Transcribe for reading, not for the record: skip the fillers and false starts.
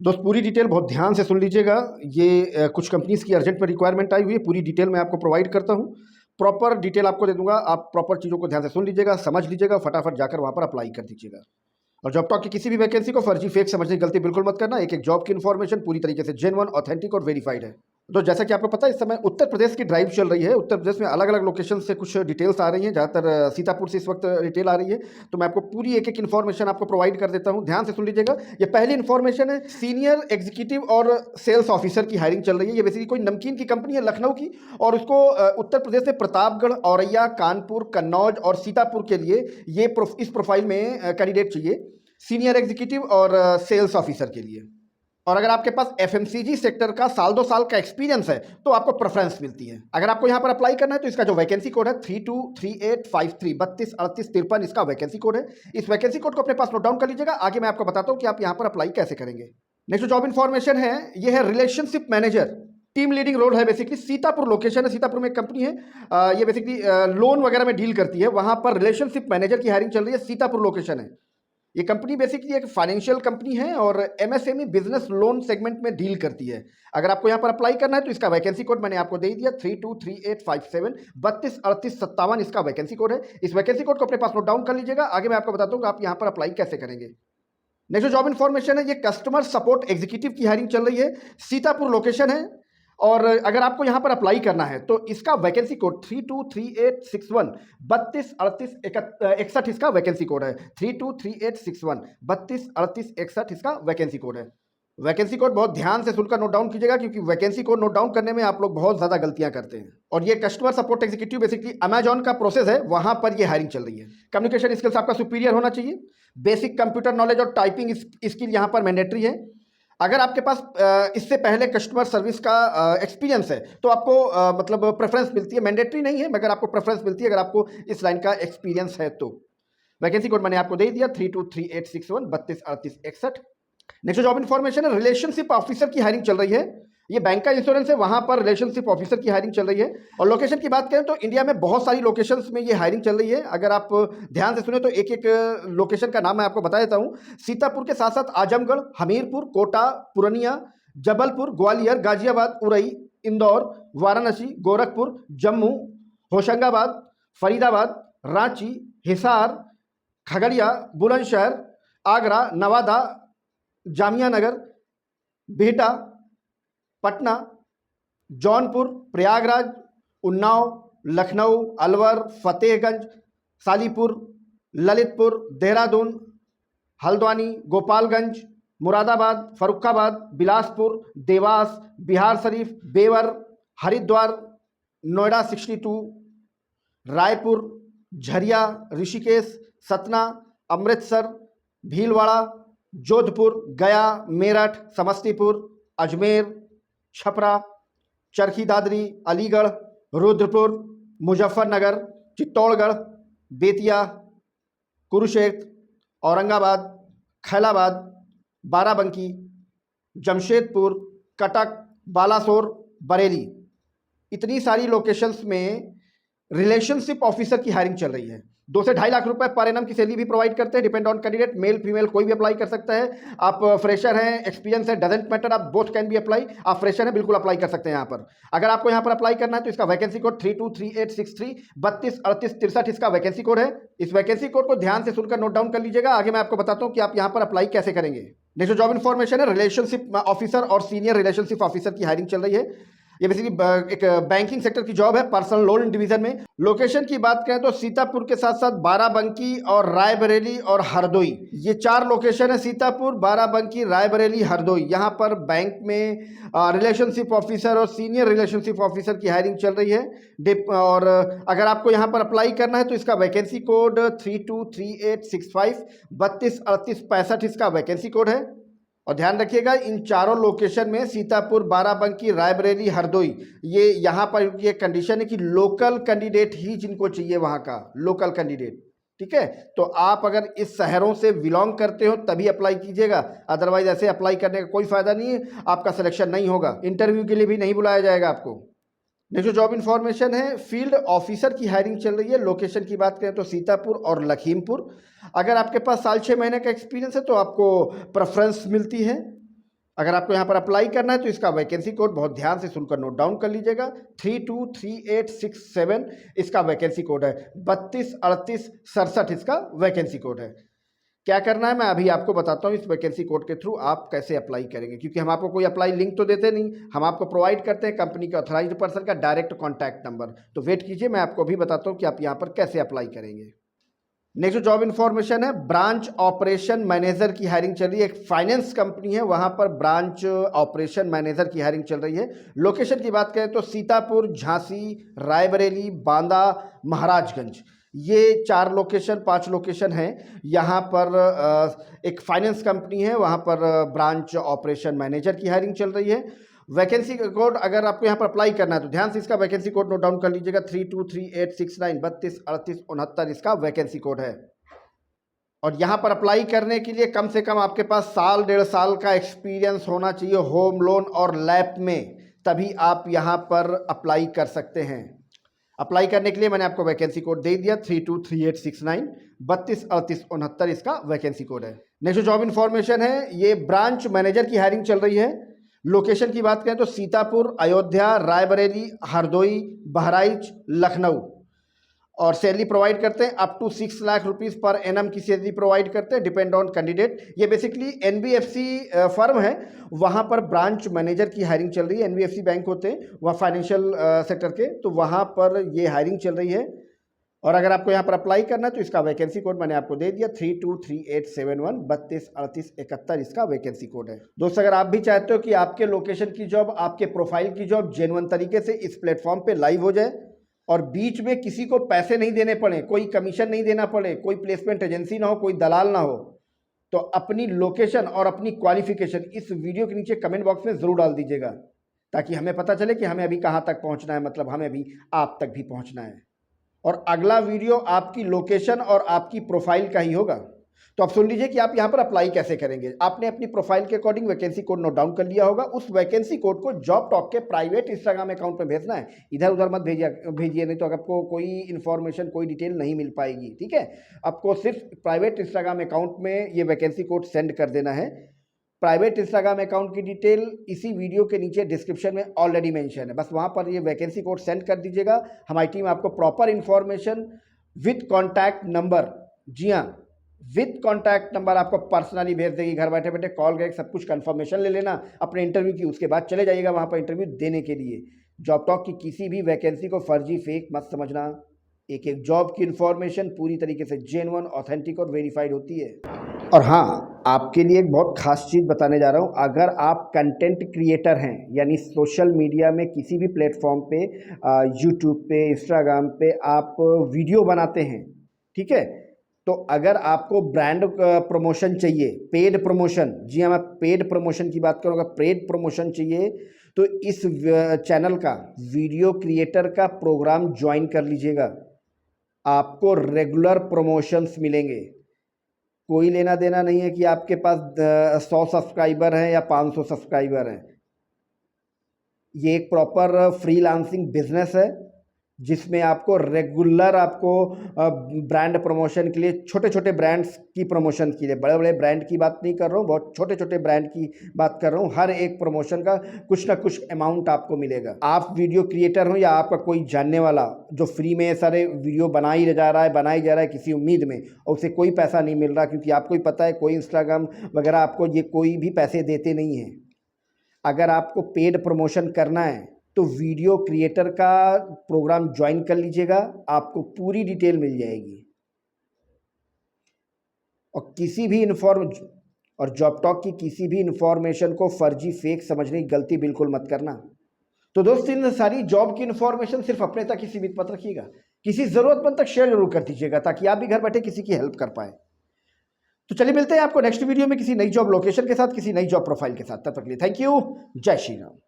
दोस्त पूरी डिटेल बहुत ध्यान से सुन लीजिएगा। ये कुछ कंपनीज़ की अर्जेंट में रिक्वायरमेंट आई हुई है, पूरी डिटेल मैं आपको प्रोवाइड करता हूँ। प्रॉपर डिटेल आपको दे दूंगा, आप प्रॉपर चीज़ों को ध्यान से सुन लीजिएगा, समझ लीजिएगा, फटाफट जाकर वहाँ पर अप्लाई कर दीजिएगा। और जॉब टॉक की किसी भी वैकेंसी को फर्जी फेक समझने की गलती बिल्कुल मत करना। एक एक जॉब की इन्फॉर्मेशन पूरी तरीके से जेन्युइन, ऑथेंटिक और वेरीफाइड है। तो जैसा कि आपको पता है, इस समय उत्तर प्रदेश की ड्राइव चल रही है। उत्तर प्रदेश में अलग अलग लोकेशन से कुछ डिटेल्स आ रही हैं, ज़्यादातर सीतापुर से इस वक्त डिटेल आ रही है। तो मैं आपको पूरी एक एक इन्फॉर्मेशन आपको प्रोवाइड कर देता हूँ, ध्यान से सुन लीजिएगा। ये पहली इन्फॉर्मेशन है, सीनियर एग्जीक्यूटिव और सेल्स ऑफिसर की हायरिंग चल रही है। ये बेसिकली कोई नमकीन की कंपनी है लखनऊ की, और उसको उत्तर प्रदेश में प्रतापगढ़, औरैया, कानपुर, कन्नौज और सीतापुर के लिए ये इस प्रोफाइल में कैंडिडेट चाहिए, सीनियर एग्जीक्यूटिव और सेल्स ऑफिसर के लिए। और अगर आपके पास एफएमसीजी सेक्टर का साल 2 साल का एक्सपीरियंस है तो आपको प्रेफरेंस मिलती है। अगर आपको यहाँ पर अप्लाई करना है तो इसका जो वैकेंसी कोड है 323853 323853 इसका वैकेंसी कोड है। इस वैकेंसी कोड को अपने पास नोट डाउन कर लीजिएगा, आगे मैं आपको बताता हूँ कि आप यहाँ पर अप्लाई कैसे करेंगे। नेक्स्ट जॉब इन्फॉर्मेशन है, ये है relationship manager, team leading role है। बेसिकली सीतापुर लोकेशन है, सीतापुर में एक कंपनी है, ये बेसिकली लोन वगैरह में डील करती है। वहाँ पर रिलेशनशिप मैनेजर की हायरिंग चल रही है, सीतापुर लोकेशन है। ये कंपनी बेसिकली एक फाइनेंशियल कंपनी है और एमएसएमई बिजनेस लोन सेगमेंट में डील करती है। अगर आपको यहाँ पर अप्लाई करना है तो इसका वैकेंसी कोड मैंने आपको दे दिया 323857 323857 इसका वैकेंसी कोड है। इस वैकेंसी कोड को अपने पास नोट डाउन कर लीजिएगा, आगे मैं आपको बताता हूँ आप यहाँ पर अप्लाई कैसे करेंगे। नेक्स्ट जॉब इन्फॉर्मेशन है, ये कस्टमर सपोर्ट एग्जीक्यूटिव की हायरिंग चल रही है, सीतापुर लोकेशन है। और अगर आपको यहाँ पर अप्लाई करना है तो इसका वैकेंसी कोड 323861 323861 इसका वैकेंसी कोड है। 323861 323861 इसका वैकेंसी कोड है। वैकेंसी कोड बहुत ध्यान से सुनकर नोट डाउन कीजिएगा, क्योंकि वैकेंसी कोड नोट डाउन करने में आप लोग बहुत ज़्यादा गलतियां करते हैं। और ये customer support executive basically Amazon का प्रोसेस है, वहां पर ये हायरिंग चल रही है। कम्युनिकेशन स्किल्स आपका सुपीरियर होना चाहिए, बेसिक कंप्यूटर नॉलेज और टाइपिंग स्किल यहाँ पर मैंडेटरी है। अगर आपके पास इससे पहले कस्टमर सर्विस का एक्सपीरियंस है तो आपको मतलब प्रेफरेंस मिलती है, मैंडेटरी नहीं है मगर आपको प्रेफरेंस मिलती है अगर आपको इस लाइन का एक्सपीरियंस है तो। वैकेंसी कोड मैंने आपको दे दिया 323861 323861। नेक्स्ट जॉब इन्फॉर्मेशन है, रिलेशनशिप ऑफिसर की हायरिंग चल रही है। ये बैंक का इंश्योरेंस है, वहां पर रिलेशनशिप ऑफिसर की हायरिंग चल रही है। और लोकेशन की बात करें तो इंडिया में बहुत सारी लोकेशंस में ये हायरिंग चल रही है। अगर आप ध्यान से सुने तो एक एक लोकेशन का नाम मैं आपको बता देता हूँ। सीतापुर के साथ साथ आजमगढ़, हमीरपुर, कोटा, पूर्णिया, जबलपुर, ग्वालियर, गाजियाबाद, उरई, इंदौर, वाराणसी, गोरखपुर, जम्मू, होशंगाबाद, फरीदाबाद, रांची, हिसार, खगड़िया, बुलंदशहर, आगरा, नवादा, जामिया नगर, बिहटा, पटना, जौनपुर, प्रयागराज, उन्नाव, लखनऊ, अलवर, फतेहगंज, सालीपुर, ललितपुर, देहरादून, हल्द्वानी, गोपालगंज, मुरादाबाद, फरुखाबाद, बिलासपुर, देवास, बिहार शरीफ, बेवर, हरिद्वार, नोएडा 62, रायपुर, झरिया, ऋषिकेश, सतना, अमृतसर, भीलवाड़ा, जोधपुर, गया, मेरठ, समस्तीपुर, अजमेर, छपरा, चरखी दादरी, अलीगढ़, रुद्रपुर, मुजफ्फरनगर, चित्तौड़गढ़, बेतिया, कुरुक्षेत्र, औरंगाबाद, खैलाबाद, बाराबंकी, जमशेदपुर, कटक, बालासोर, बरेली, इतनी सारी लोकेशंस में रिलेशनशिप ऑफिसर की हायरिंग चल रही है। 2 से 2.5 लाख रुपए पर एनम की सैलरी भी प्रोवाइड करते हैं, depend on candidate, male female कोई भी अप्लाई कर सकता है। आप फ्रेशर हैं, एक्सपीरियंस है, डजेंट मैटर, आप बोथ कैन बी अप्लाई। आप फ्रेशर हैं, बिल्कुल अप्लाई कर सकते हैं यहाँ पर। अगर आपको यहाँ पर अप्लाई करना है तो इसका वैकेंसी कोड 323863 323863 इसका वैकेंसी कोड है। इस वैकेंसी कोड को ध्यान से सुनकर नोट डाउन कर लीजिएगा, आगे मैं आपको बताता हूँ कि आप यहाँ पर अप्लाई कैसे करेंगे। नेक्स्ट जॉब इन्फॉर्मेशन है, रिलेशनशिप ऑफिसर और सीनियर रिलेशनशिप ऑफिसर की हायरिंग चल रही है। ये बेसिकली एक बैंकिंग सेक्टर की जॉब है, पर्सनल लोन डिवीजन में। लोकेशन की बात करें तो सीतापुर के साथ साथ बाराबंकी और रायबरेली और हरदोई, ये 4 लोकेशन है, सीतापुर, बाराबंकी, रायबरेली, हरदोई। यहाँ पर बैंक में रिलेशनशिप ऑफिसर और सीनियर रिलेशनशिप ऑफिसर की हायरिंग चल रही है। और अगर आपको यहाँ पर अप्लाई करना है तो इसका वैकेंसी कोड 323865 323865 इसका वैकेंसी कोड है। और ध्यान रखिएगा, इन चारों लोकेशन में सीतापुर, बाराबंकी, रायबरेली, हरदोई, ये यहाँ पर ये कंडीशन है कि लोकल कैंडिडेट ही जिनको चाहिए, वहाँ का लोकल कैंडिडेट। ठीक है, तो आप अगर इस शहरों से बिलोंग करते हो तभी अप्लाई कीजिएगा, अदरवाइज ऐसे अप्लाई करने का कोई फायदा नहीं है, आपका सिलेक्शन नहीं होगा, इंटरव्यू के लिए भी नहीं बुलाया जाएगा आपको। नेक्स्ट जॉब इन्फॉर्मेशन है, फील्ड ऑफिसर की हायरिंग चल रही है। लोकेशन की बात करें तो सीतापुर और लखीमपुर। अगर आपके पास साल 6 महीने का एक्सपीरियंस है तो आपको प्रेफरेंस मिलती है। अगर आपको यहाँ पर अप्लाई करना है तो इसका वैकेंसी कोड बहुत ध्यान से सुनकर नोट डाउन कर लीजिएगा, 323867 इसका वैकेंसी कोड है, 323867 इसका वैकेंसी कोड है। क्या करना है मैं अभी आपको बताता हूँ। इस वैकेंसी कोड के थ्रू आप कैसे अप्लाई करेंगे, क्योंकि हम आपको कोई अप्लाई लिंक तो देते नहीं, हम आपको प्रोवाइड करते हैं कंपनी के ऑथराइज्ड पर्सन का डायरेक्ट कॉन्टैक्ट नंबर। तो वेट कीजिए, मैं आपको अभी बताता हूँ कि आप यहाँ पर कैसे अप्लाई करेंगे। नेक्स्ट जो जॉब इन्फॉर्मेशन है, ब्रांच ऑपरेशन मैनेजर की हायरिंग चल रही है। एक फाइनेंस कंपनी है, वहां पर ब्रांच ऑपरेशन मैनेजर की हायरिंग चल रही है। लोकेशन की बात करें तो सीतापुर, झांसी, रायबरेली, बांदा, महाराजगंज, ये 4 लोकेशन 5 लोकेशन हैं। यहाँ पर एक फाइनेंस कंपनी है, वहाँ पर ब्रांच ऑपरेशन मैनेजर की हायरिंग चल रही है। वैकेंसी कोड अगर आपको यहाँ पर अप्लाई करना है तो ध्यान से इसका वैकेंसी कोड नोट डाउन कर लीजिएगा, 323869 323869 इसका वैकेंसी कोड है। और यहाँ पर अप्लाई करने के लिए कम से कम आपके पास साल 1.5 साल का एक्सपीरियंस होना चाहिए होम लोन और लैब में, तभी आप यहाँ पर अप्लाई कर सकते हैं। अप्लाई करने के लिए मैंने आपको वैकेंसी कोड दे दिया, 323869 323869 इसका वैकेंसी कोड है। नेक्स्ट जॉब इन्फॉर्मेशन है, ये ब्रांच मैनेजर की हायरिंग चल रही है। लोकेशन की बात करें तो सीतापुर, अयोध्या, रायबरेली, हरदोई, बहराइच, लखनऊ। और सैलरी प्रोवाइड करते हैं up to 6 lakh rupees per annum की सैलरी प्रोवाइड करते हैं, डिपेंड ऑन कैंडिडेट। ये बेसिकली एनबीएफसी फर्म है, वहाँ पर ब्रांच मैनेजर की हायरिंग चल रही है। एनबीएफसी बैंक होते हैं वह फाइनेंशियल सेक्टर के, तो वहाँ पर ये हायरिंग चल रही है। और अगर आपको यहाँ पर अप्लाई करना है तो इसका वैकेंसी कोड मैंने आपको दे दिया, 323871 323871 इसका वैकेंसी कोड है। दोस्त अगर आप भी चाहते हो कि आपके लोकेशन की जॉब, आपके प्रोफाइल की जॉब जेन्युइन तरीके से इस प्लेटफॉर्म पे लाइव हो जाए और बीच में किसी को पैसे नहीं देने पड़े, कोई कमीशन नहीं देना पड़े, कोई प्लेसमेंट एजेंसी ना हो, कोई दलाल ना हो, तो अपनी लोकेशन और अपनी क्वालिफिकेशन इस वीडियो के नीचे कमेंट बॉक्स में ज़रूर डाल दीजिएगा, ताकि हमें पता चले कि हमें अभी कहाँ तक पहुँचना है, मतलब हमें अभी आप तक भी पहुँचना है। और अगला वीडियो आपकी लोकेशन और आपकी प्रोफाइल का ही होगा। तो आप सुन लीजिए कि आप यहाँ पर अप्लाई कैसे करेंगे। आपने अपनी प्रोफाइल के according vacancy code note down कर लिया होगा। उस वैकेंसी कोड को जॉब टॉक के प्राइवेट इंस्टाग्राम अकाउंट में भेजना है, इधर उधर मत भेजिए, नहीं तो आपको कोई इन्फॉर्मेशन, कोई डिटेल नहीं मिल पाएगी। ठीक है, आपको सिर्फ प्राइवेट इंस्टाग्राम अकाउंट में ये वैकेंसी कोड सेंड कर देना है। प्राइवेट इंस्टाग्राम अकाउंट की डिटेल इसी वीडियो के नीचे डिस्क्रिप्शन में ऑलरेडी मेंशन है, बस वहाँ पर ये वैकेंसी कोड सेंड कर दीजिएगा। हमारी टीम आपको proper information with contact number, जी हाँ, विथ कॉन्टैक्ट नंबर आपको पर्सनली भेज देगी। घर बैठे बैठे कॉल करके सब कुछ कंफर्मेशन ले लेना अपने इंटरव्यू की, उसके बाद चले जाइएगा वहाँ पर इंटरव्यू देने के लिए। जॉब टॉक की किसी भी वैकेंसी को फर्जी, फेक मत समझना। एक एक जॉब की इन्फॉर्मेशन पूरी तरीके से जेन्युइन, ऑथेंटिक और वेरीफाइड होती है। और हाँ, आपके लिए एक बहुत खास चीज़ बताने जा रहा हूँ। अगर आप कंटेंट क्रिएटर हैं, यानी सोशल मीडिया में किसी भी प्लेटफॉर्म पे, यूट्यूब पे, इंस्टाग्राम पे आप वीडियो बनाते हैं, ठीक है, तो अगर आपको ब्रांड प्रमोशन चाहिए, पेड प्रमोशन, जी हाँ मैं पेड प्रमोशन की बात करूँगा, पेड प्रमोशन चाहिए तो इस चैनल का वीडियो क्रिएटर का प्रोग्राम ज्वाइन कर लीजिएगा। आपको रेगुलर प्रमोशंस मिलेंगे। कोई लेना देना नहीं है कि आपके पास 100 सब्सक्राइबर हैं या 500 सब्सक्राइबर हैं। ये एक प्रॉपर फ्रीलांसिंग बिजनेस है जिसमें आपको रेगुलर आपको ब्रांड प्रमोशन के लिए, छोटे छोटे ब्रांड्स की प्रमोशन के लिए, बड़े बड़े ब्रांड की बात नहीं कर रहा हूँ, बहुत छोटे छोटे ब्रांड की बात कर रहा हूँ, हर एक प्रमोशन का कुछ ना कुछ अमाउंट आपको मिलेगा। आप वीडियो क्रिएटर हो या आपका कोई जानने वाला जो फ्री में सारे वीडियो बनाई जा रहा है किसी उम्मीद में, और उसे कोई पैसा नहीं मिल रहा, क्योंकि आपको ही पता है कोई इंस्टाग्राम वगैरह आपको ये कोई भी पैसे देते नहीं हैं। अगर आपको पेड प्रमोशन करना है तो वीडियो क्रिएटर का प्रोग्राम ज्वाइन कर लीजिएगा, आपको पूरी डिटेल मिल जाएगी। और किसी भी और जॉब टॉक की किसी भी इंफॉर्मेशन को फर्जी, फेक समझने की गलती बिल्कुल मत करना। तो दोस्तों, इन सारी जॉब की इंफॉर्मेशन सिर्फ अपने तक ही सीमित मत रखिएगा, किसी ज़रूरतमंद तक शेयर जरूर कर दीजिएगा, ताकि आप भी घर बैठे किसी की हेल्प कर पाए। तो चलिए मिलते हैं आपको नेक्स्ट वीडियो में किसी नई जॉब लोकेशन के साथ, किसी नई जॉब प्रोफाइल के साथ। तब तक के लिए थैंक यू। जय श्री राम।